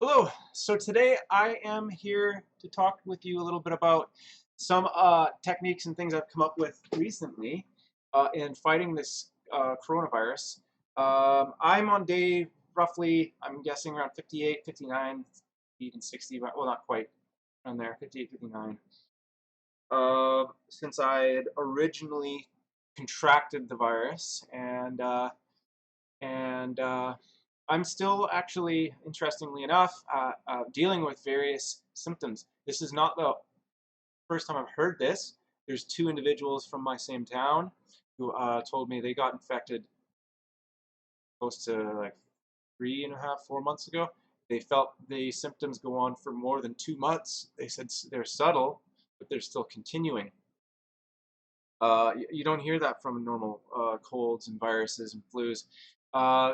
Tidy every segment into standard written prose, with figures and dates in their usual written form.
Hello. So today I am here to talk with you a little bit about some techniques and things I've come up with recently in fighting this coronavirus. I'm on day roughly, I'm guessing around 58, 59, even 60, but well, not quite on there, 58, 59. Since I had originally contracted the virus, and I'm still actually, interestingly enough, dealing with various symptoms. This is not the first time I've heard this. There's two individuals from my same town who told me they got infected close to like 3.5, 4 months ago. They felt the symptoms go on for more than 2 months. They said they're subtle, but they're still continuing. You don't hear that from normal colds and viruses and flus.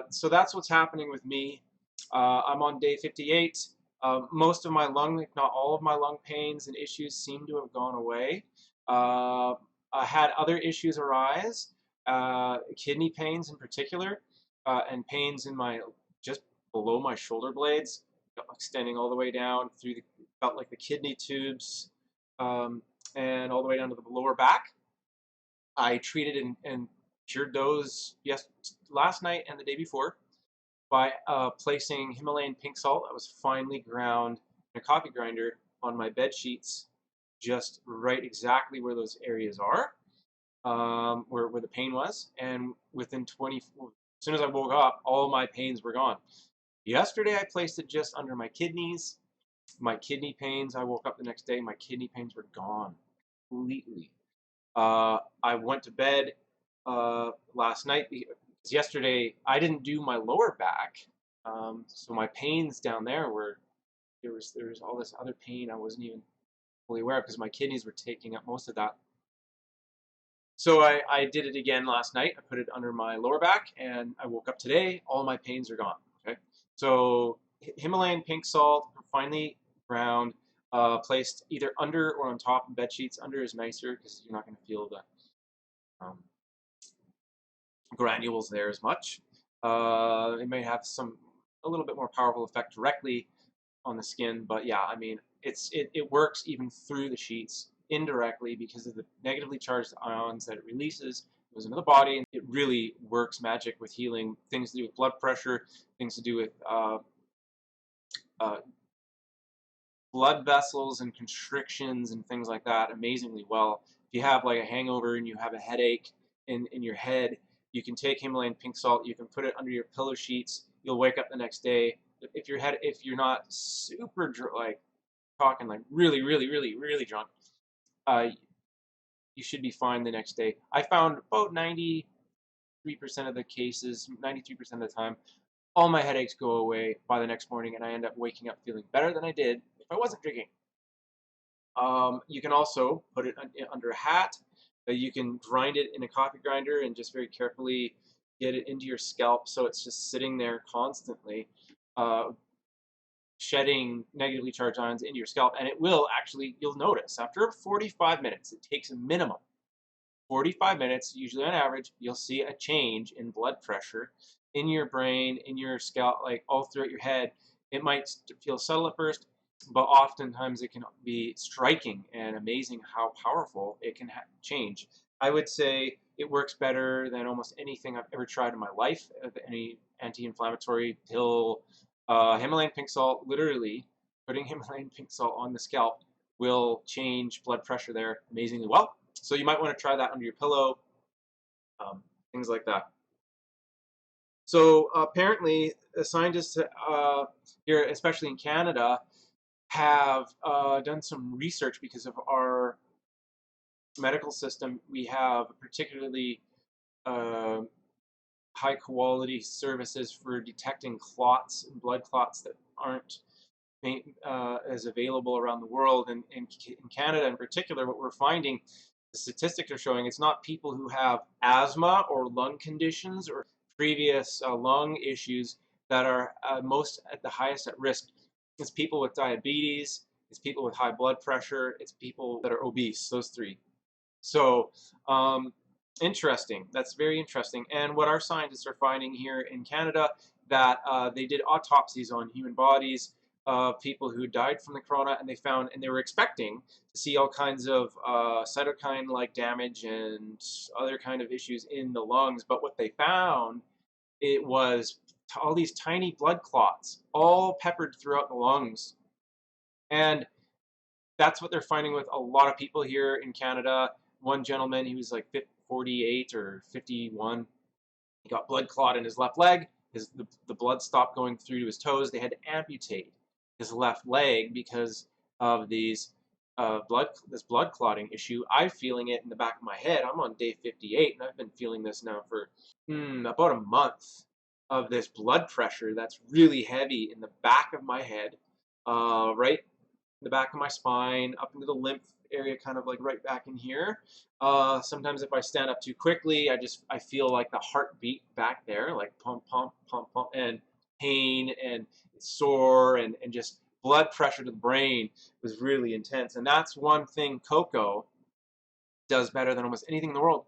So that's what's happening with me. I'm on day 58. Most of my lung, if not all of my lung pains and issues seem to have gone away. I had other issues arise, kidney pains in particular, and pains in my, just below my shoulder blades, extending all the way down through felt like the kidney tubes, and all the way down to the lower back. I treated and cured those last night and the day before by placing Himalayan pink salt that was finely ground in a coffee grinder on my bed sheets, just right exactly where those areas are, where the pain was. And within as soon as I woke up, all my pains were gone. Yesterday, I placed it just under my kidneys. My kidney pains, I woke up the next day, my kidney pains were gone completely. I went to bed last night because yesterday I didn't do my lower back, so my pains down there were there was all this other pain I wasn't even fully aware of because my kidneys were taking up most of that. So I did it again last night. I put it under my lower back, and I woke up today. All my pains are gone. Okay, so Himalayan pink salt, finely ground, placed either under or on top of bed sheets. Under is nicer because you're not going to feel the um, granules there as much. It may have a little bit more powerful effect directly on the skin, but yeah, I mean, it works even through the sheets indirectly because of the negatively charged ions that it releases, goes into the body, and it really works magic with healing things to do with blood pressure, things to do with uh, blood vessels and constrictions and things like that amazingly well. If you have like a hangover and you have a headache in your head, you can take Himalayan pink salt, you can put it under your pillow sheets, you'll wake up the next day. If you're not super like talking like really drunk, uh, you should be fine the next day. I found about 93% of the cases, 93% of the time, all my headaches go away by the next morning, and I end up waking up feeling better than I did if I wasn't drinking. You can also put it under a hat. You can grind it in a coffee grinder and just very carefully get it into your scalp so it's just sitting there constantly, uh, shedding negatively charged ions into your scalp. And it will actually, you'll notice, after 45 minutes, it takes a minimum 45 minutes, usually on average, you'll see a change in blood pressure in your brain, in your scalp, like all throughout your head. It might feel subtle at first, but oftentimes it can be striking and amazing how powerful it can change. I would say it works better than almost anything I've ever tried in my life, any anti-inflammatory pill. Himalayan pink salt, literally putting Himalayan pink salt on the scalp will change blood pressure there amazingly well. So you might want to try that under your pillow, things like that. So apparently, the scientists here, especially in Canada, have done some research because of our medical system. We have particularly uh, high quality services for detecting clots and blood clots that aren't as available around the world. And in Canada in particular, what we're finding, the statistics are showing it's not people who have asthma or lung conditions or previous lung issues that are most at the highest at risk. It's people with diabetes, it's people with high blood pressure, it's people that are obese, those three. So interesting. That's very interesting. And what our scientists are finding here in Canada, that they did autopsies on human bodies of people who died from the corona, and they were expecting to see all kinds of cytokine-like damage and other kind of issues in the lungs. But what they found, it was all these tiny blood clots all peppered throughout the lungs. And that's what they're finding with a lot of people here in Canada. One gentleman, he was like 48 or 51. He got blood clot in his left leg. The blood stopped going through to his toes. They had to amputate his left leg because of this blood clotting issue. I'm feeling it in the back of my head. I'm on day 58, and I've been feeling this now for about a month of this blood pressure that's really heavy in the back of my head, right in the back of my spine, up into the lymph area, kind of like right back in here. Sometimes if I stand up too quickly, I feel like the heartbeat back there, like pump, pump, pump, pump, and pain and sore and just blood pressure to the brain was really intense. And that's one thing cocoa does better than almost anything in the world,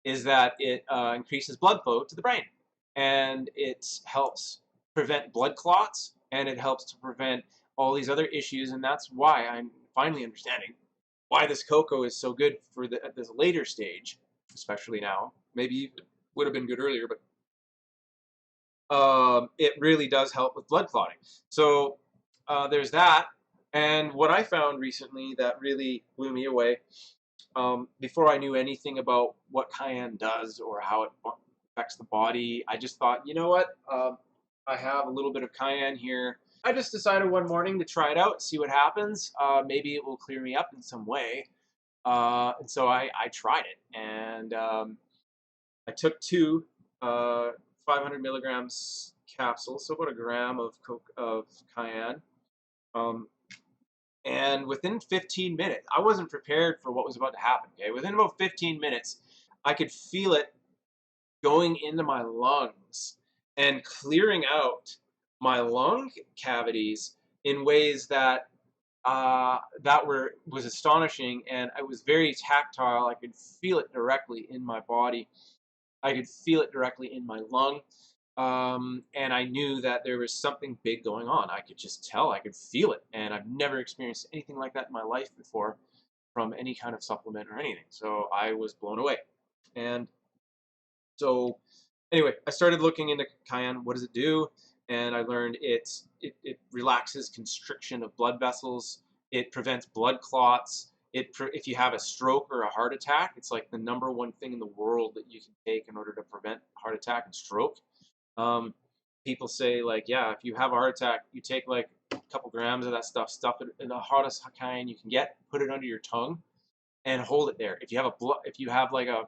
is that it increases blood flow to the brain, and it helps prevent blood clots, and it helps to prevent all these other issues. And that's why I'm finally understanding why this cocoa is so good for at this later stage, especially now. Maybe it would have been good earlier, but it really does help with blood clotting. So there's that. And what I found recently that really blew me away, before I knew anything about what Cayenne does or how it affects the body, I just thought, you know what? I have a little bit of Cayenne here. I just decided one morning to try it out, see what happens. Maybe it will clear me up in some way. And so I tried it, and I took two 500 milligrams capsules, so about a gram of Cayenne. And within 15 minutes, I wasn't prepared for what was about to happen. Okay, within about 15 minutes, I could feel it going into my lungs and clearing out my lung cavities in ways that was astonishing, and it was very tactile. I could feel it directly in my body. I could feel it directly in my lung. And I knew that there was something big going on. I could just tell, I could feel it. And I've never experienced anything like that in my life before from any kind of supplement or anything. So I was blown away. And so anyway, I started looking into Cayenne. What does it do? And I learned it relaxes constriction of blood vessels. It prevents blood clots. If you have a stroke or a heart attack, it's like the #1 thing in the world that you can take in order to prevent heart attack and stroke. People say, like, yeah, if you have a heart attack, you take like a couple grams of that stuff, stuff it in the hottest Cayenne you can get, put it under your tongue, and hold it there. If you have like a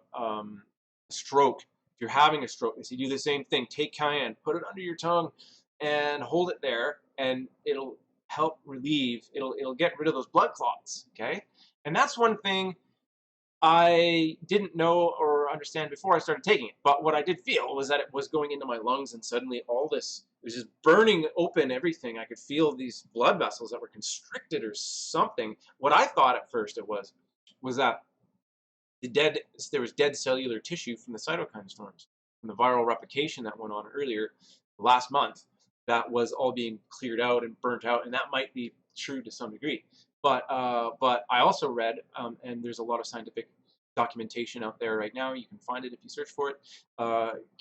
stroke, if you're having a stroke, they say do the same thing. Take Cayenne, put it under your tongue, and hold it there, and it'll help relieve. It'll get rid of those blood clots. Okay, and that's one thing I didn't know or understand before I started taking it. But what I did feel was that it was going into my lungs, and suddenly all this was just burning open everything. I could feel these blood vessels that were constricted or something. What I thought at first it was that there was dead cellular tissue from the cytokine storms, from the viral replication that went on earlier last month, that was all being cleared out and burnt out, and that might be true to some degree. But I also read, and there's a lot of scientific documentation out there right now. You can find it if you search for it.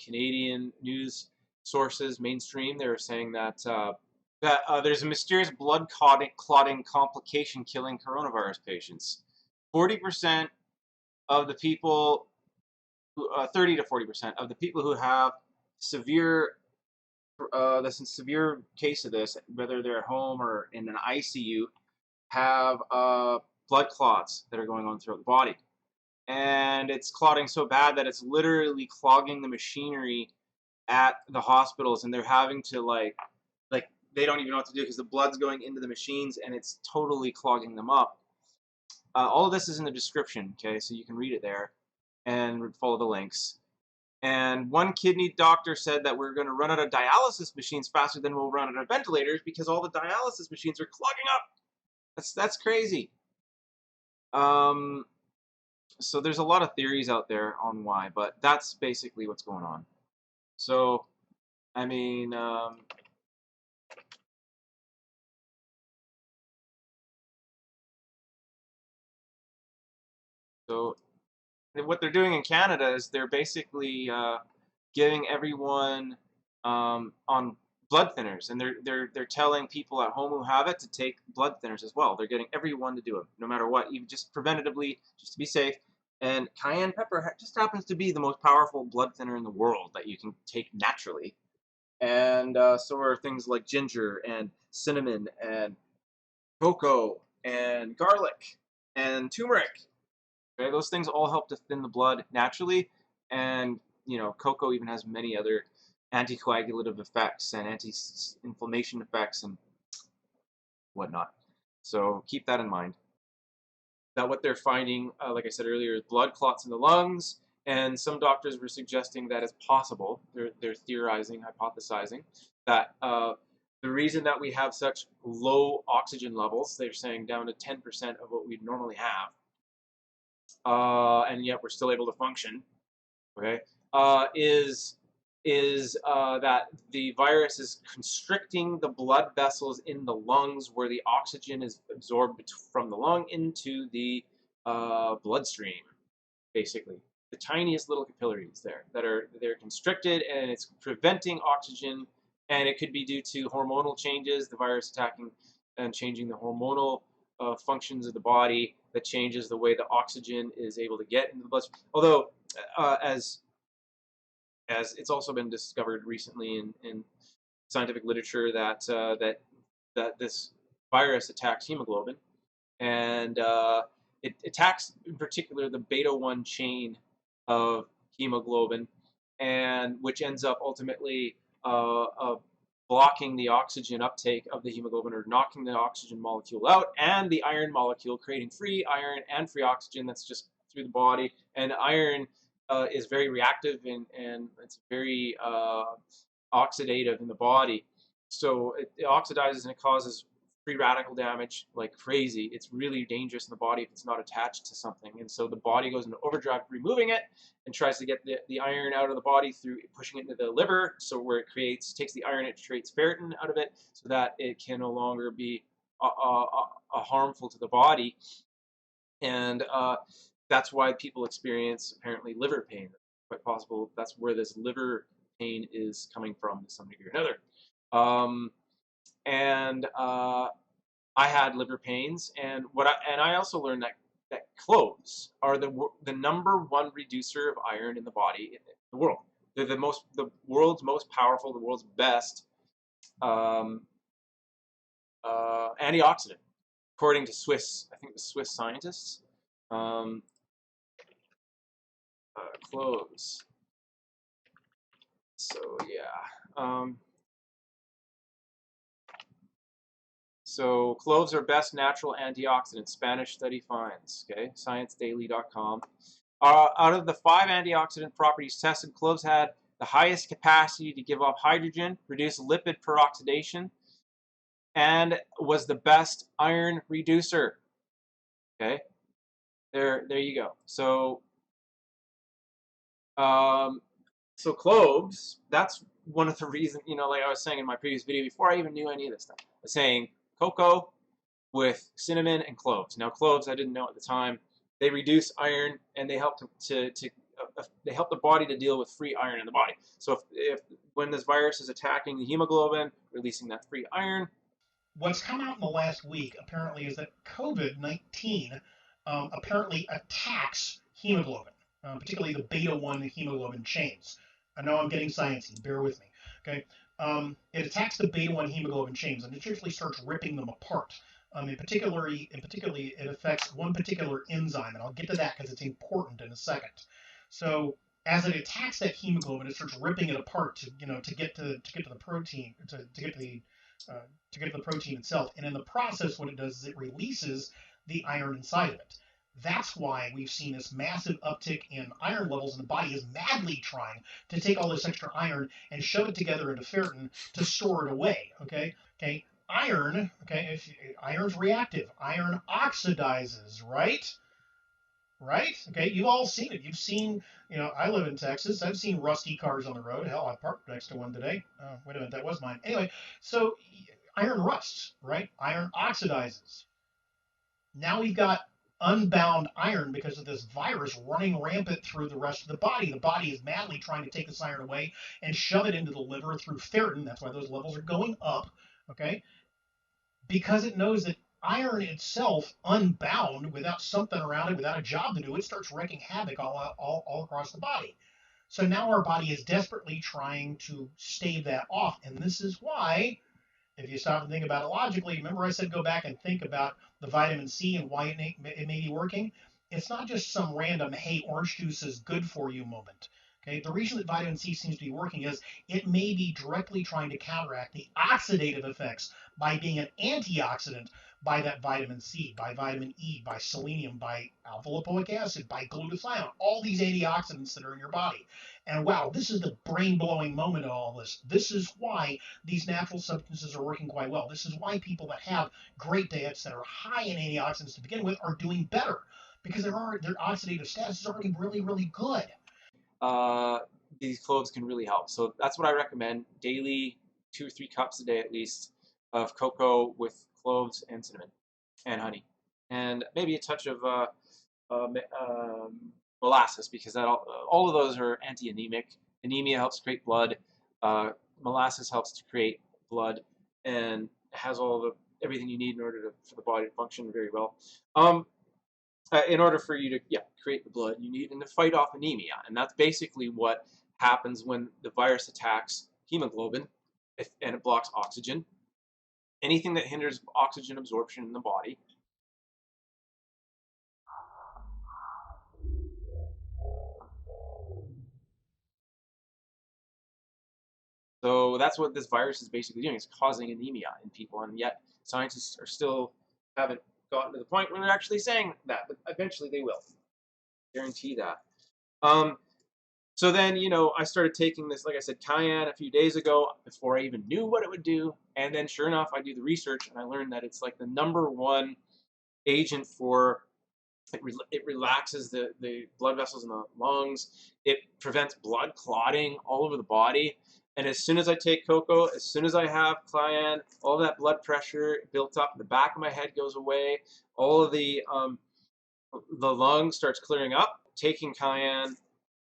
Canadian news sources, mainstream, they're saying that there's a mysterious blood clotting complication killing coronavirus patients. 40% of the people, 30 to 40% of the people who have severe this severe case of this, whether they're at home or in an ICU, have blood clots that are going on throughout the body. And it's clotting so bad that it's literally clogging the machinery at the hospitals, and they're having to like they don't even know what to do because the blood's going into the machines and it's totally clogging them up. All of this is in the description, okay, so you can read it there and follow the links. And one kidney doctor said that we're going to run out of dialysis machines faster than we'll run out of ventilators because all the dialysis machines are clogging up. That's crazy. So there's a lot of theories out there on why, but that's basically what's going on. So, I mean, So what they're doing in Canada is they're basically giving everyone on blood thinners, and they're telling people at home who have it to take blood thinners as well. They're getting everyone to do it, no matter what, even just preventatively, just to be safe. And cayenne pepper just happens to be the most powerful blood thinner in the world that you can take naturally. And so are things like ginger and cinnamon and cocoa and garlic and turmeric. Okay, those things all help to thin the blood naturally, and cocoa even has many other anticoagulative effects and anti-inflammation effects and whatnot. So keep that in mind. That what they're finding, like I said earlier, is blood clots in the lungs, and some doctors were suggesting that it's possible. They're theorizing, hypothesizing that the reason that we have such low oxygen levels, they're saying down to 10% of what we normally have, and yet we're still able to function, okay, is that the virus is constricting the blood vessels in the lungs where the oxygen is absorbed from the lung into the bloodstream, basically. The tiniest little capillaries there they're constricted, and it's preventing oxygen, and it could be due to hormonal changes, the virus attacking and changing the hormonal functions of the body that changes the way the oxygen is able to get into the bloodstream. Although, as it's also been discovered recently in scientific literature that this virus attacks hemoglobin, and it attacks in particular the beta-1 chain of hemoglobin, and which ends up ultimately blocking the oxygen uptake of the hemoglobin, or knocking the oxygen molecule out and the iron molecule, creating free iron and free oxygen that's just through the body. And iron is very reactive, and it's very oxidative in the body. So it oxidizes and it causes free radical damage like crazy. It's really dangerous in the body if it's not attached to something. And so the body goes into overdrive removing it and tries to get the iron out of the body through pushing it into the liver, so where it takes the iron, it creates ferritin out of it so that it can no longer be harmful to the body. And that's why people experience apparently liver pain. Quite possible that's where this liver pain is coming from to some degree or another. And I had liver pains, and I also learned that cloves are the #1 reducer of iron in the body in the world. They're the world's most powerful, the world's best um, antioxidant, according to I think the Swiss scientists. Um, cloves. So yeah. So cloves are best natural antioxidant, Spanish study finds, okay, ScienceDaily.com. Out of the 5 antioxidant properties tested, cloves had the highest capacity to give off hydrogen, reduce lipid peroxidation, and was the best iron reducer. Okay, there you go. So, so cloves, that's one of the reasons, like I was saying in my previous video, before I even knew any of this stuff, I was saying cocoa with cinnamon and cloves. Now, cloves, I didn't know at the time, they reduce iron, and they help they help the body to deal with free iron in the body. So if when this virus is attacking the hemoglobin, releasing that free iron. What's come out in the last week apparently is that COVID-19 apparently attacks hemoglobin, particularly the beta-1 hemoglobin chains. I know I'm getting sciencey, bear with me. Okay, it attacks the beta-1 hemoglobin chains, and it usually starts ripping them apart. In particularly, it affects one particular enzyme, and I'll get to that because it's important in a second. So as it attacks that hemoglobin, it starts ripping it apart to get to the protein, to get to the protein itself. And in the process, what it does is it releases the iron inside of it. That's why we've seen this massive uptick in iron levels, and the body is madly trying to take all this extra iron and shove it together into ferritin to store it away. Okay. Iron. Okay. Iron's reactive. Iron oxidizes. Right? Okay, you've all seen it. You've seen, I live in Texas. I've seen rusty cars on the road. Hell, I parked next to one today. Wait a minute, that was mine. Anyway, so iron rusts, right? Iron oxidizes. Now we've got unbound iron because of this virus running rampant through the rest of the body. The body is madly trying to take this iron away and shove it into the liver through ferritin. That's why those levels are going up, okay? Because it knows that iron itself, unbound, without something around it, without a job to do, it starts wreaking havoc all across the body. So now our body is desperately trying to stave that off. And this is why, if you stop and think about it logically, remember I said go back and think about the vitamin C and why it may be working? It's not just some random, hey, orange juice is good for you moment. Okay, the reason that vitamin C seems to be working is it may be directly trying to counteract the oxidative effects by being an antioxidant by that vitamin C, by vitamin E, by selenium, by alpha lipoic acid, by glutathione, all these antioxidants that are in your body. And wow, this is the brain-blowing moment of all this. This is why these natural substances are working quite well. This is why people that have great diets that are high in antioxidants to begin with are doing better, because their oxidative status is already really, really good. These cloves can really help. So that's what I recommend: daily, 2 or 3 cups a day at least of cocoa with cloves and cinnamon and honey, and maybe a touch of molasses, because that all of those are anti-anemic. Anemia helps create blood. Molasses helps to create blood and has everything you need in order for the body to function very well. In order for you to create the blood you need and to fight off anemia, and that's basically what happens when the virus attacks hemoglobin, and it blocks oxygen. Anything that hinders oxygen absorption in the body. So that's what this virus is basically doing. It's causing anemia in people, and yet scientists haven't gotten to the point where they're actually saying that, but eventually they will. Guarantee that. So then, I started taking this, like I said, Cayenne a few days ago before I even knew what it would do. And then sure enough, I do the research and I learned that it's like the #1 agent for, it relaxes the blood vessels in the lungs. It prevents blood clotting all over the body. And as soon as I take cocoa, as soon as I have Cayenne, all that blood pressure built up in the back of my head goes away. All of the lung starts clearing up. Taking Cayenne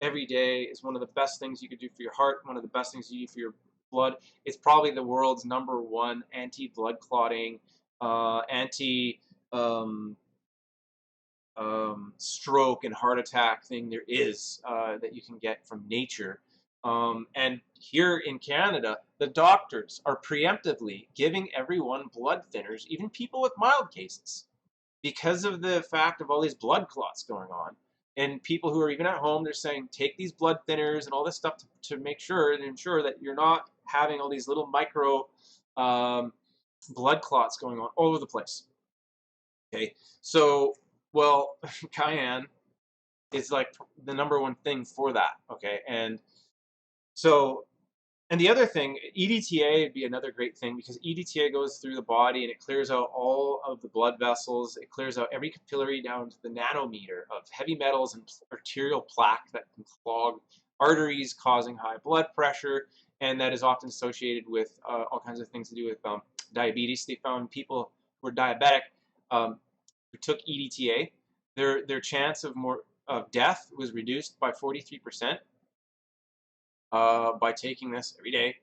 every day is one of the best things you could do for your heart, one of the best things you do for your blood. It's probably the world's #1 anti-blood clotting, anti stroke and heart attack thing there is, that you can get from nature. And here in Canada, the doctors are preemptively giving everyone blood thinners, even people with mild cases, because of the fact of all these blood clots going on. And people who are even at home, they're saying, take these blood thinners and all this stuff to make sure and ensure that you're not having all these little micro blood clots going on all over the place. Okay, so, well, Cayenne is like the #1 thing for that. Okay, and so, and the other thing, EDTA would be another great thing, because EDTA goes through the body and it clears out all of the blood vessels. It clears out every capillary down to the nanometer of heavy metals and arterial plaque that can clog arteries, causing high blood pressure, and that is often associated with all kinds of things to do with diabetes. They found people who were diabetic who took EDTA, their chance of death was reduced by 43%. By taking this every day.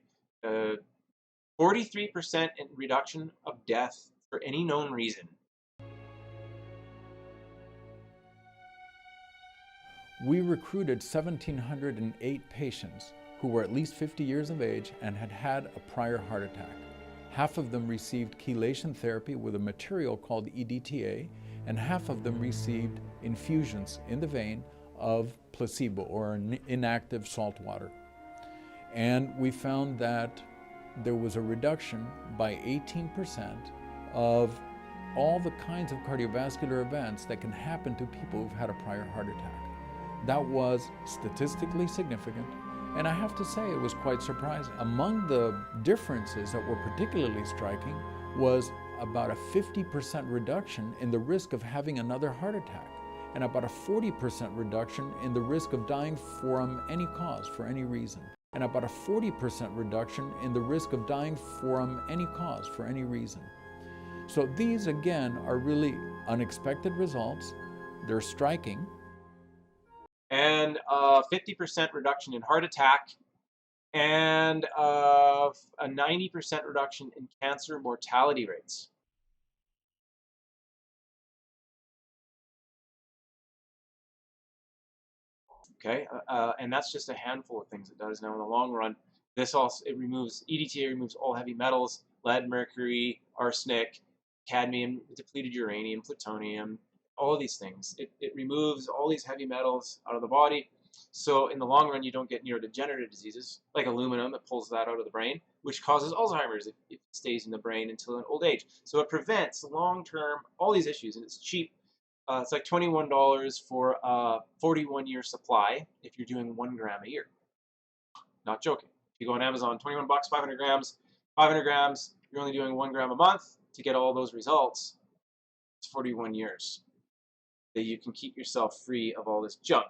43% in reduction of death for any known reason. We recruited 1,708 patients who were at least 50 years of age and had had a prior heart attack. Half of them received chelation therapy with a material called EDTA, and half of them received infusions in the vein of placebo, or inactive salt water. And we found that there was a reduction by 18% of all the kinds of cardiovascular events that can happen to people who've had a prior heart attack. That was statistically significant, and I have to say it was quite surprising. Among the differences that were particularly striking was about a 50% reduction in the risk of having another heart attack, and about a 40% reduction in the risk of dying from any cause, for any reason, and about a 40% reduction in the risk of dying from any cause, for any reason. So these, again, are really unexpected results. They're striking. And 50% reduction in heart attack, and a 90% reduction in cancer mortality rates. Okay, and that's just a handful of things it does. Now, in the long run, it removes EDTA removes all heavy metals, lead, mercury, arsenic, cadmium, depleted uranium, plutonium, all of these things. It removes all these heavy metals out of the body. So in the long run, you don't get neurodegenerative diseases like aluminum. It pulls that out of the brain, which causes Alzheimer's if it stays in the brain until an old age. So it prevents long-term all these issues, and it's cheap. It's like $21 for a 41-year supply if you're doing 1 gram a year. Not joking. If you go on Amazon, 21 bucks, 500 grams. 500 grams, you're only doing 1 gram a month to get all those results. It's 41 years that you can keep yourself free of all this junk.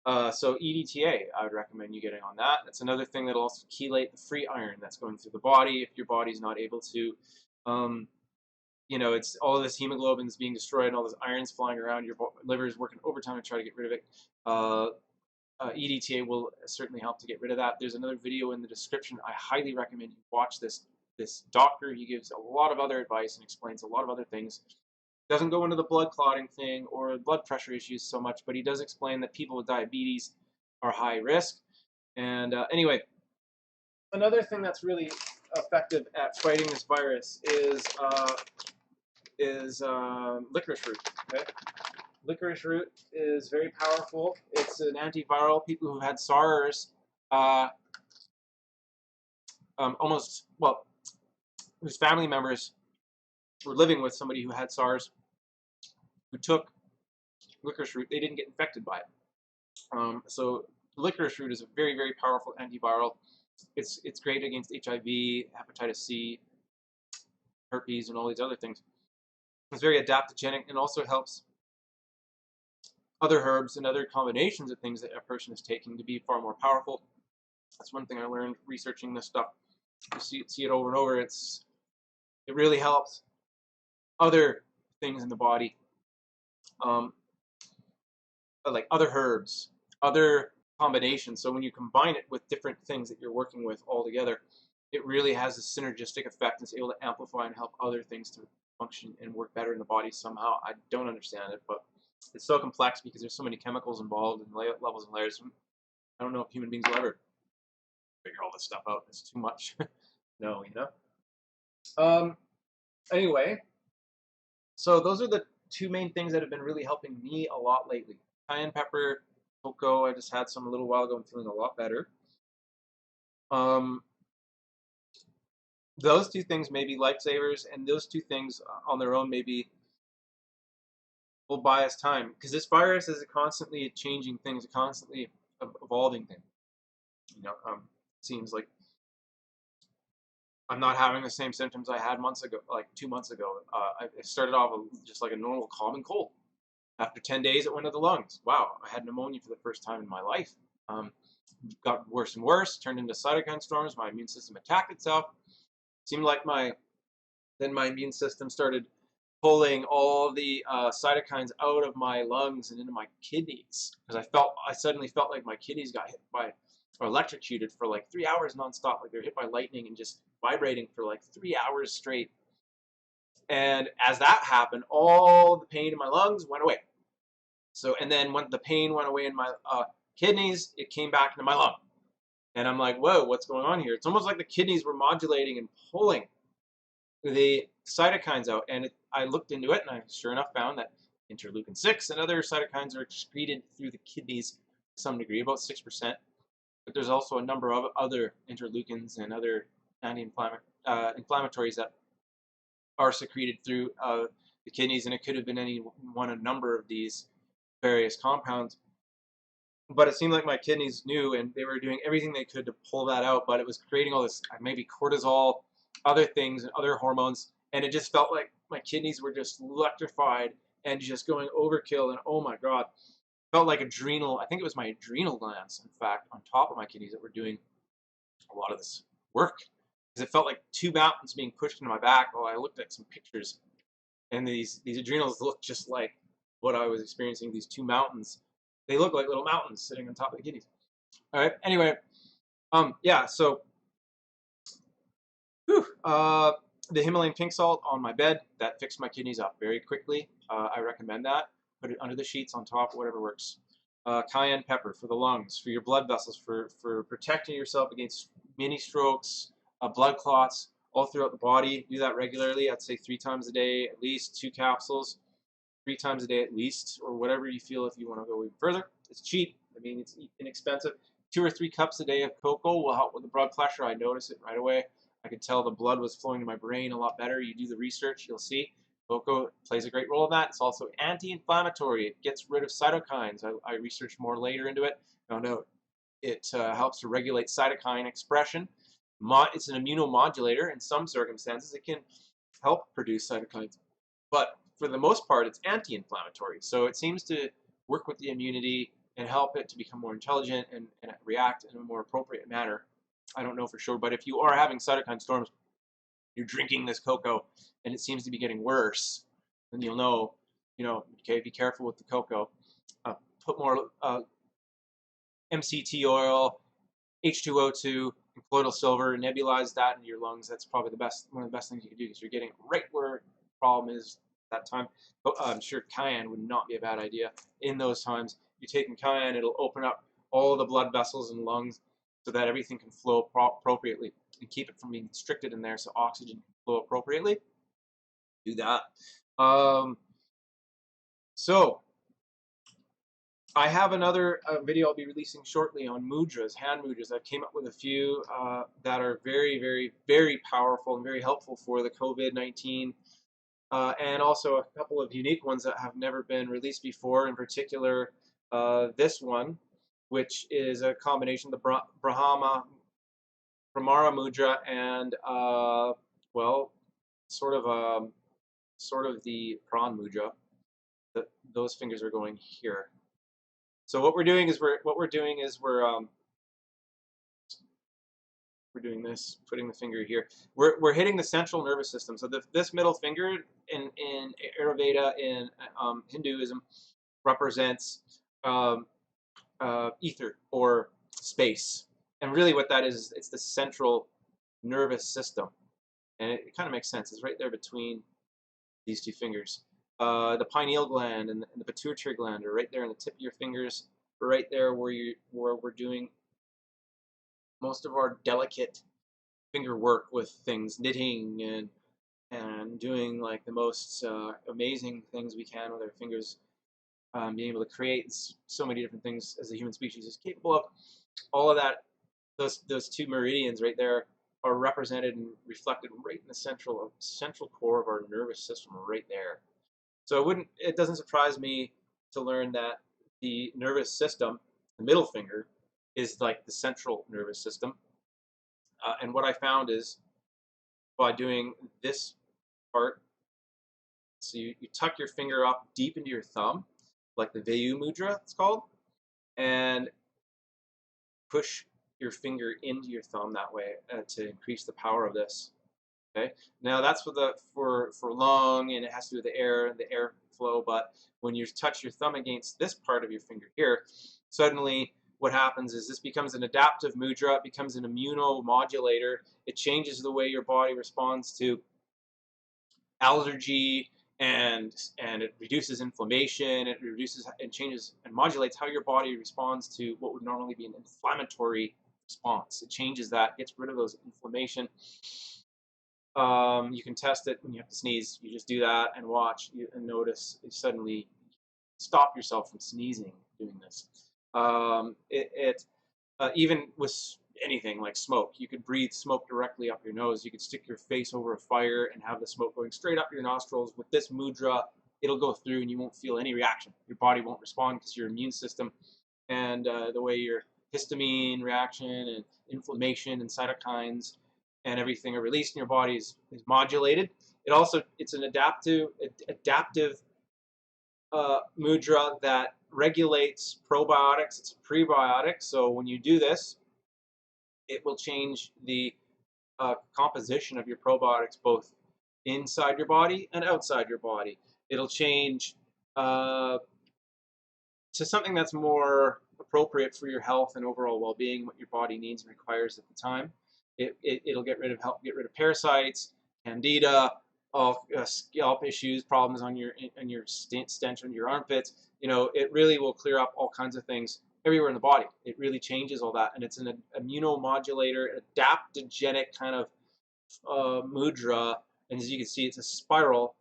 So EDTA, I would recommend you getting on that. That's another thing that'll also chelate the free iron that's going through the body if your body's not able to, it's all of this hemoglobin's being destroyed and all this iron's flying around. Your liver is working overtime to try to get rid of it. EDTA will certainly help to get rid of that. There's another video in the description. I highly recommend you watch this doctor. He gives a lot of other advice and explains a lot of other things. Doesn't go into the blood clotting thing or blood pressure issues so much, but he does explain that people with diabetes are high risk. And anyway, another thing that's really effective at fighting this virus is licorice root. Okay? Licorice root is very powerful. It's an antiviral. People who've had SARS, whose family members were living with somebody who had SARS, who took licorice root, they didn't get infected by it. So licorice root is a very, very powerful antiviral. It's great against HIV, hepatitis C, herpes, and all these other things. It's very adaptogenic and also helps other herbs and other combinations of things that a person is taking to be far more powerful. That's one thing I learned researching this stuff. You see it over and over. It really helps other things in the body, like other herbs, other combinations. So when you combine it with different things that you're working with all together, it really has a synergistic effect. It's able to amplify and help other things to function and work better in the body somehow. I don't understand it, but it's so complex because there's so many chemicals involved and levels and layers. I don't know if human beings will ever figure all this stuff out. It's too much. No, Anyway, so those are the two main things that have been really helping me a lot lately. Cayenne pepper, cocoa. I just had some a little while ago. I'm feeling a lot better. Those two things may be lifesavers, and those two things on their own maybe will buy us time, because this virus is a constantly changing thing, it's a constantly evolving thing. Seems like I'm not having the same symptoms I had months ago, like 2 months ago. It started off just like a normal common cold. After 10 days, it went to the lungs. Wow, I had pneumonia for the first time in my life. Got worse and worse, turned into cytokine storms. My immune system attacked itself. Seemed like my immune system started pulling all the cytokines out of my lungs and into my kidneys, because I suddenly felt like my kidneys got hit by or electrocuted for like 3 hours nonstop, like they're hit by lightning and just vibrating for like 3 hours straight. And as that happened, all the pain in my lungs went away. So, and then when the pain went away in my kidneys, it came back into my lung. And I'm like, whoa, what's going on here? It's almost like the kidneys were modulating and pulling the cytokines out. And I looked into it, and I sure enough found that interleukin-6 and other cytokines are excreted through the kidneys to some degree, about 6%. But there's also a number of other interleukins and other anti-inflammatories that are secreted through the kidneys, and it could have been any one of a number of these various compounds. But it seemed like my kidneys knew, and they were doing everything they could to pull that out, but it was creating all this, maybe cortisol, other things, and other hormones, and it just felt like my kidneys were just electrified and just going overkill, and oh my God. Felt like adrenal, I think it was my adrenal glands, in fact, on top of my kidneys that were doing a lot of this work. Because it felt like 2 mountains being pushed into my back. Well, I looked at some pictures, and these adrenals looked just like what I was experiencing, these two mountains. They look like little mountains sitting on top of the kidneys. All right. Anyway, yeah. So, whew, the Himalayan pink salt on my bed, that fixed my kidneys up very quickly. I recommend that. Put it under the sheets, on top, whatever works. Cayenne pepper for the lungs, for your blood vessels, for protecting yourself against mini strokes, blood clots all throughout the body. Do that regularly. I'd say 3 times a day, at least 2 capsules, 3 times a day at least, or whatever you feel if you want to go even further. It's cheap. I mean, it's inexpensive. 2 or 3 cups a day of cocoa will help with the blood pressure. I notice it right away. I could tell the blood was flowing to my brain a lot better. You do the research, you'll see. Cocoa plays a great role in that. It's also anti-inflammatory. It gets rid of cytokines. I researched more later into it. Found out it helps to regulate cytokine expression. It's an immunomodulator. In some circumstances, it can help produce cytokines. But for the most part, it's anti-inflammatory. So it seems to work with the immunity and help it to become more intelligent and react in a more appropriate manner. I don't know for sure, but if you are having cytokine storms, you're drinking this cocoa, and it seems to be getting worse, then you'll know, okay, be careful with the cocoa. Put more MCT oil, H2O2, and colloidal silver, nebulize that into your lungs. That's probably one of the best things you can do, because you're getting right where the problem is at that time. But I'm sure cayenne would not be a bad idea in those times. You're taking cayenne, it'll open up all the blood vessels and lungs so that everything can flow appropriately and keep it from being constricted in there so oxygen can flow appropriately. Do that. So I have another video I'll be releasing shortly on mudras, hand mudras. I came up with a few that are very, very, very powerful and very helpful for the COVID-19, and also a couple of unique ones that have never been released before, in particular this one, which is a combination of the Brahmara mudra and, well, sort of the prawn mudra. Those fingers are going here. So what we're doing is we're doing this, putting the finger here. We're hitting the central nervous system. So this middle finger in Ayurveda, in Hinduism, represents ether or space. And really what that is, it's the central nervous system. And it kind of makes sense. It's right there between these two fingers. The pineal gland and the pituitary gland are right there in the tip of your fingers, right there where we're doing most of our delicate finger work with things, knitting and doing like the most amazing things we can with our fingers, being able to create so many different things as the human species is capable of. All of that, those 2 meridians right there are represented and reflected right in the central core of our nervous system, right there. So it doesn't surprise me to learn that the nervous system, the middle finger, is like the central nervous system. And what I found is by doing this part, so you tuck your finger up deep into your thumb, like the Vayu mudra it's called, and push your finger into your thumb that way to increase the power of this. Okay. Now that's for lung, and it has to do with the air flow. But when you touch your thumb against this part of your finger here, suddenly what happens is this becomes an adaptive mudra. It becomes an immunomodulator. It changes the way your body responds to allergy, and it reduces inflammation. It reduces and changes and modulates how your body responds to what would normally be an inflammatory response. It changes that, gets rid of those inflammation. You can test it when you have to sneeze. You just do that and watch and notice you suddenly stop yourself from sneezing doing this. Even with anything like smoke, you could breathe smoke directly up your nose. You could stick your face over a fire and have the smoke going straight up your nostrils. With this mudra, it'll go through and you won't feel any reaction. Your body won't respond because your immune system and the way your histamine reaction and inflammation and cytokines and everything are released in your body is modulated. It's an adaptive mudra that regulates probiotics. It's a prebiotic, so when you do this, it will change the composition of your probiotics both inside your body and outside your body. It'll change to something that's more appropriate for your health and overall well-being, what your body needs and requires at the time. It'll help get rid of parasites, candida, all scalp issues, problems on your stench on your armpits. You know, it really will clear up all kinds of things everywhere in the body. It really changes all that, and it's an immunomodulator, adaptogenic kind of mudra. And as you can see, it's a spiral,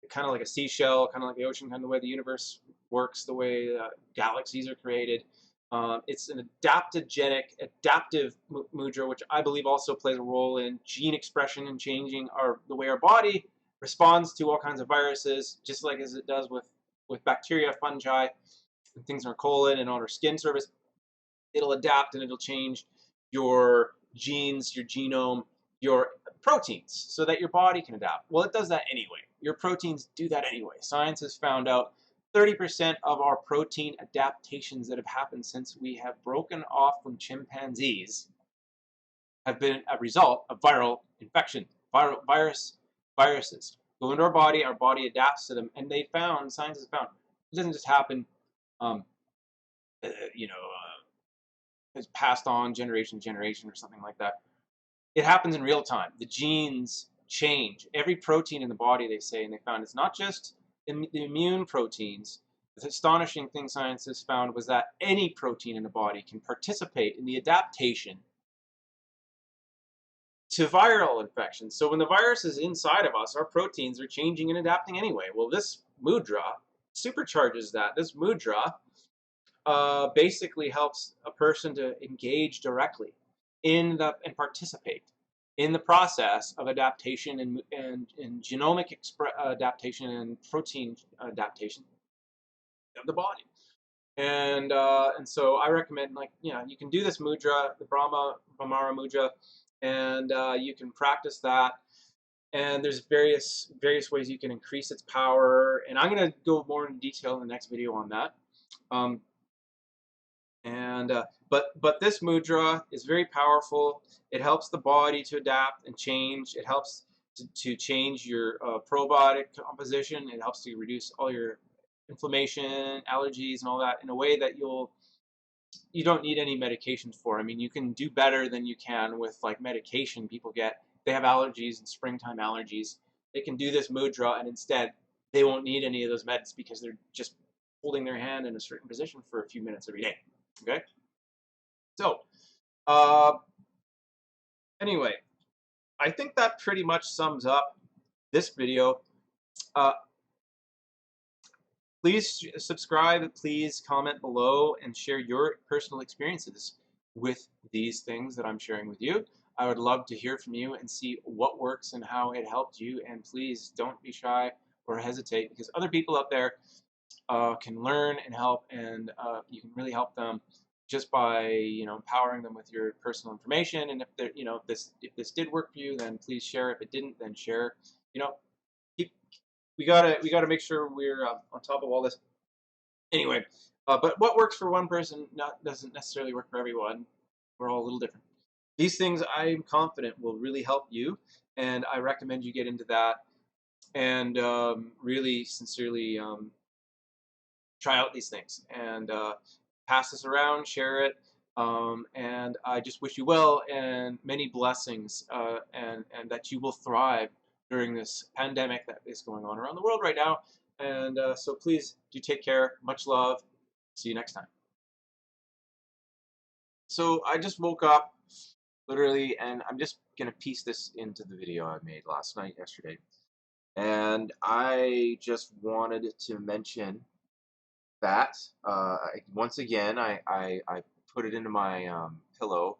kind of like a seashell, kind of like the ocean, kind of the way the universe works, the way galaxies are created. It's an adaptive mudra, which I believe also plays a role in gene expression and changing the way our body responds to all kinds of viruses, just like as it does with bacteria, fungi, and things in our colon and on our skin surface. It'll adapt and it'll change your genes, your genome, your proteins, so that your body can adapt. Well, it does that anyway. Your proteins do that anyway. Science has found out 30% of our protein adaptations that have happened since we have broken off from chimpanzees have been a result of viral infection. Viruses go into our body adapts to them, and science has found, it doesn't just happen, you know, it's passed on generation to generation or something like that. It happens in real time. The genes change. Every protein in the body, they say, and they found it's not just the immune proteins. The astonishing thing scientists found was that any protein in the body can participate in the adaptation to viral infections. So when the virus is inside of us, our proteins are changing and adapting anyway. Well, this mudra supercharges that. This mudra basically helps a person to engage directly and participate in the process of adaptation and genomic adaptation and protein adaptation of the body. And so I recommend, like, you know, you can do this mudra, the Brahmara mudra, and you can practice that. And there's various ways you can increase its power. And I'm going to go more in detail in the next video on that. But this mudra is very powerful. It helps the body to adapt and change. It helps to change your probiotic composition. It helps to reduce all your inflammation, allergies, and all that in a way that you don't need any medications for. I mean, you can do better than you can with like medication people get. They have allergies and springtime allergies. They can do this mudra, and instead they won't need any of those meds because they're just holding their hand in a certain position for a few minutes every day. Okay? So, anyway, I think that pretty much sums up this video. Please subscribe, please comment below, and share your personal experiences with these things that I'm sharing with you. I would love to hear from you and see what works and how it helped you, and please don't be shy or hesitate, because other people out there can learn and help, and you can really help them just by, you know, empowering them with your personal information. And if you know, if this did work for you, then please share. If it didn't, then share. You know, we gotta make sure we're on top of all this. Anyway, but what works for one person doesn't necessarily work for everyone. We're all a little different. These things, I'm confident, will really help you, and I recommend you get into that and really sincerely try out these things and pass this around, share it, and I just wish you well and many blessings, and that you will thrive during this pandemic that is going on around the world right now. And so please do take care. Much love. See you next time. So I just woke up, literally, and I'm just gonna piece this into the video I made yesterday. And I just wanted to mention that once again, I put it into my pillow.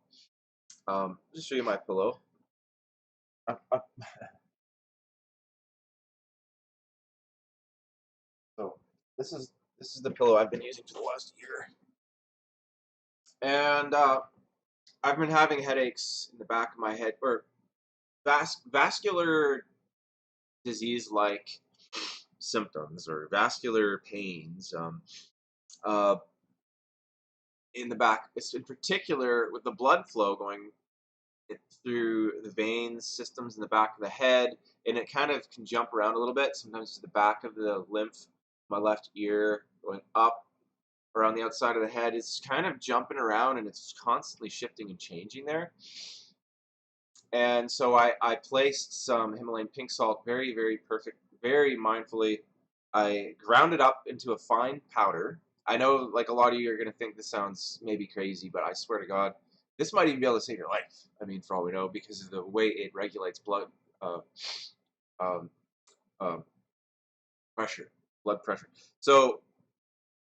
Just show you my pillow. So this is the pillow I've been using for the last year, and I've been having headaches in the back of my head, or vascular disease-like symptoms, or vascular pains in the back. It's in particular with the blood flow going it through the veins systems in the back of the head, and it kind of can jump around a little bit, sometimes to the back of the lymph, my left ear, going up around the outside of the head. It's kind of jumping around and it's constantly shifting and changing there. And so I placed some Himalayan pink salt, very, very perfect, very mindfully. I ground it up into a fine powder. I know, like, a lot of you are going to think this sounds maybe crazy, but I swear to God, this might even be able to save your life. I mean, for all we know, because of the way it regulates uh, um, um, pressure, blood pressure. So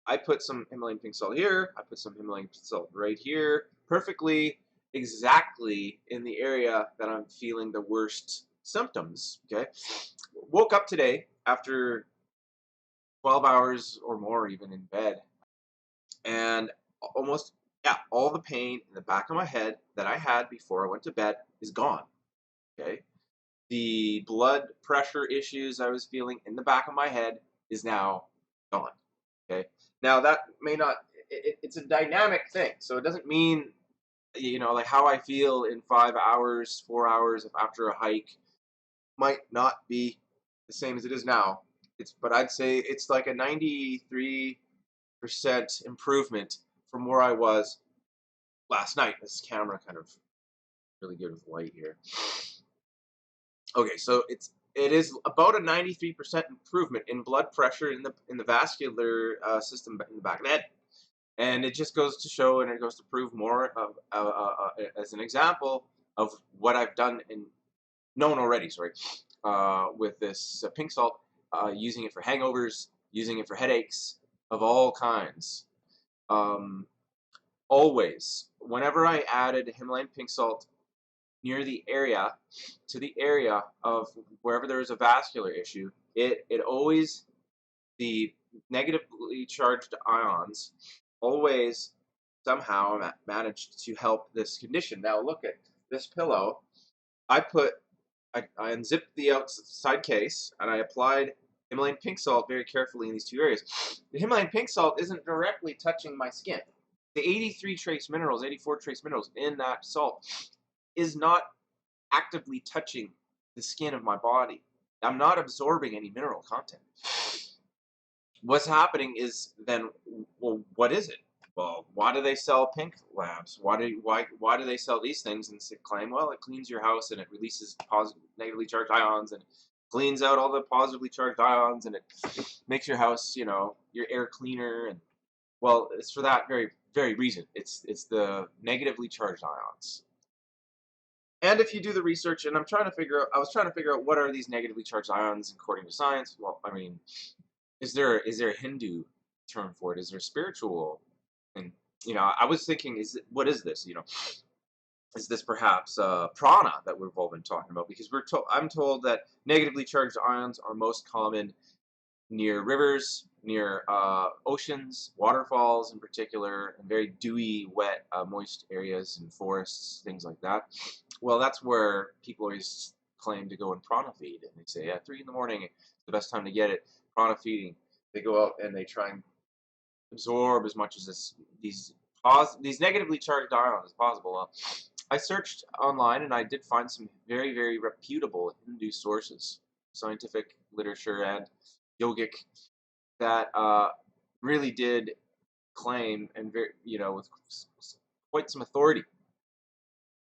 I put some Himalayan pink salt here. I put some Himalayan pink salt right here, perfectly, exactly in the area that I'm feeling the worst symptoms. Okay, woke up today after 12 hours or more, even in bed, and almost, yeah, all the pain in the back of my head that I had before I went to bed is gone. Okay, the blood pressure issues I was feeling in the back of my head is now gone. Okay. Now that may not, it's a dynamic thing. So it doesn't mean, like how I feel in 5 hours, 4 hours after a hike might not be the same as it is now. But I'd say it's like a 93% improvement from where I was last night. This camera kind of really good with light here. Okay, so it is about a 93% improvement in blood pressure in the vascular system in the back of the head. And it just goes to show, and it goes to prove more of, as an example of what I've done and known already. Sorry, with this pink salt, using it for hangovers, using it for headaches of all kinds. Always, whenever I added Himalayan pink salt near the area, to the area of wherever there is a vascular issue, it always, the negatively charged ions always somehow managed to help this condition. Now look at this pillow. I unzipped the outside case and I applied Himalayan pink salt very carefully in these two areas. The Himalayan pink salt isn't directly touching my skin. The 83 trace minerals, 84 trace minerals in that salt is not actively touching the skin of my body. I'm not absorbing any mineral content. What's happening is then, well, what is it? Well, why do they sell pink lamps? Why do they sell these things and claim, well, it cleans your house and it releases negatively charged ions and cleans out all the positively charged ions and it makes your house, your air cleaner? And well, it's for that very, very reason. It's the negatively charged ions. And if you do the research, and I was trying to figure out what are these negatively charged ions according to science. Well, I mean, is there a Hindu term for it? Is there spiritual? And I was thinking, what is this? Is this perhaps prana that we've all been talking about? Because I'm told that negatively charged ions are most common near rivers, near oceans, waterfalls in particular, and very dewy, wet, moist areas and forests, things like that. Well, that's where people always claim to go and prana feed, and they say at 3 in the morning is the best time to get it. Prana feeding. They go out and they try and absorb as much as these negatively charged ions as possible. I searched online and I did find some very, very reputable Hindu sources, scientific literature and yogic, that really did claim, and with quite some authority,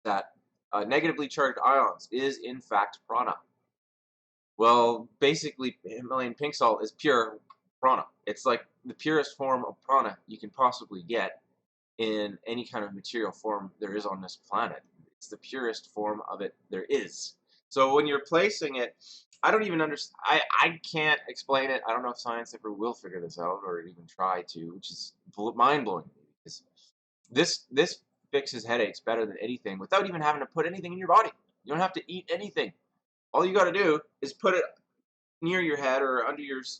that negatively charged ions is in fact prana. Well, basically, Himalayan pink salt is pure prana. It's like the purest form of prana you can possibly get in any kind of material form there is on this planet. It's the purest form of it there is. So when you're placing it, I don't even understand. I can't explain it. I don't know if science ever will figure this out or even try to, which is mind-blowing. Because this fixes headaches better than anything without even having to put anything in your body. You don't have to eat anything. All you got to do is put it near your head or under your, as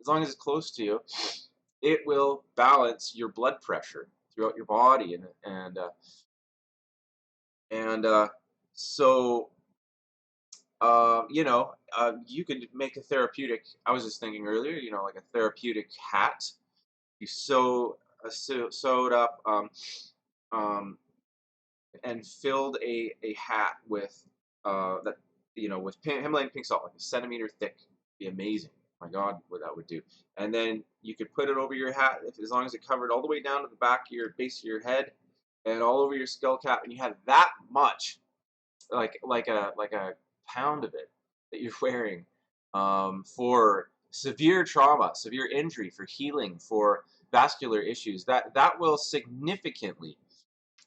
long as it's close to you, it will balance your blood pressure throughout your body, so you could make a therapeutic. I was just thinking earlier, like a therapeutic hat. You sewed up and filled a hat with that, with Himalayan pink salt, like a centimeter thick. Be amazing. My God, what that would do. And then you could put it over your hat, as long as it covered all the way down to the back of your base of your head and all over your skull cap, and you had that much, like a pound of it that you're wearing, for severe trauma, severe injury, for healing, for vascular issues. That will significantly,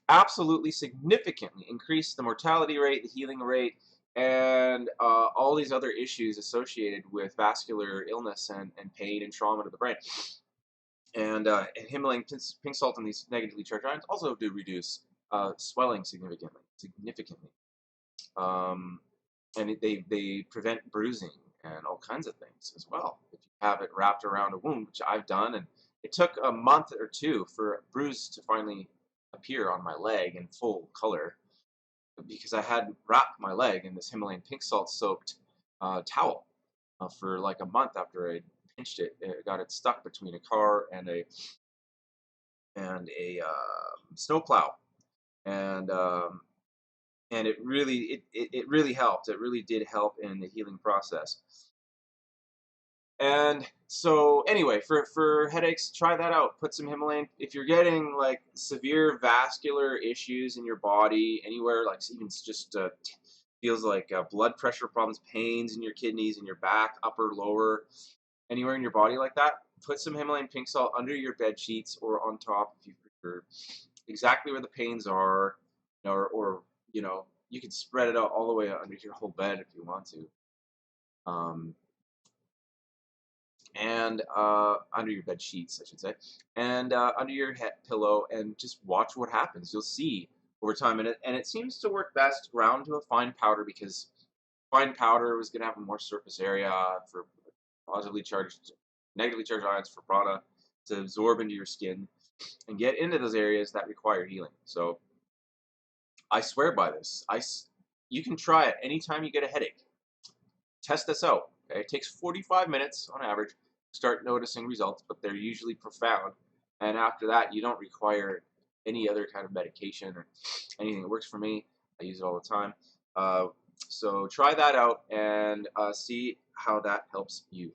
absolutely significantly increase the mortality rate, the healing rate, and all these other issues associated with vascular illness and pain and trauma to the brain. And Himalayan pink salt and these negatively charged ions also do reduce swelling significantly. Um, and they prevent bruising and all kinds of things as well. If you have it wrapped around a wound, which I've done, and it took a month or two for a bruise to finally appear on my leg in full color, because I had wrapped my leg in this Himalayan pink salt soaked towel for like a month after I pinched it. It got it stuck between a car and a snowplow, and it really helped. It really did help in the healing process. And so anyway, for headaches, try that out. Put some Himalayan. If you're getting like severe vascular issues in your body, anywhere, like even just feels like blood pressure problems, pains in your kidneys, in your back, upper, lower, anywhere in your body like that, put some Himalayan pink salt under your bed sheets or on top if you prefer, exactly where the pains are, or you can spread it out all the way under your whole bed if you want to. And under your bed sheets, I should say, and under your head pillow, and just watch what happens. You'll see over time, and it seems to work best ground to a fine powder, because fine powder is going to have a more surface area for positively charged, negatively charged ions for prana to absorb into your skin and get into those areas that require healing. So I swear by this. You can try it anytime you get a headache. Test this out. Okay? It takes 45 minutes on average to start noticing results, but they're usually profound. And after that, you don't require any other kind of medication or anything. It works for me. I use it all the time. So try that out and see how that helps you.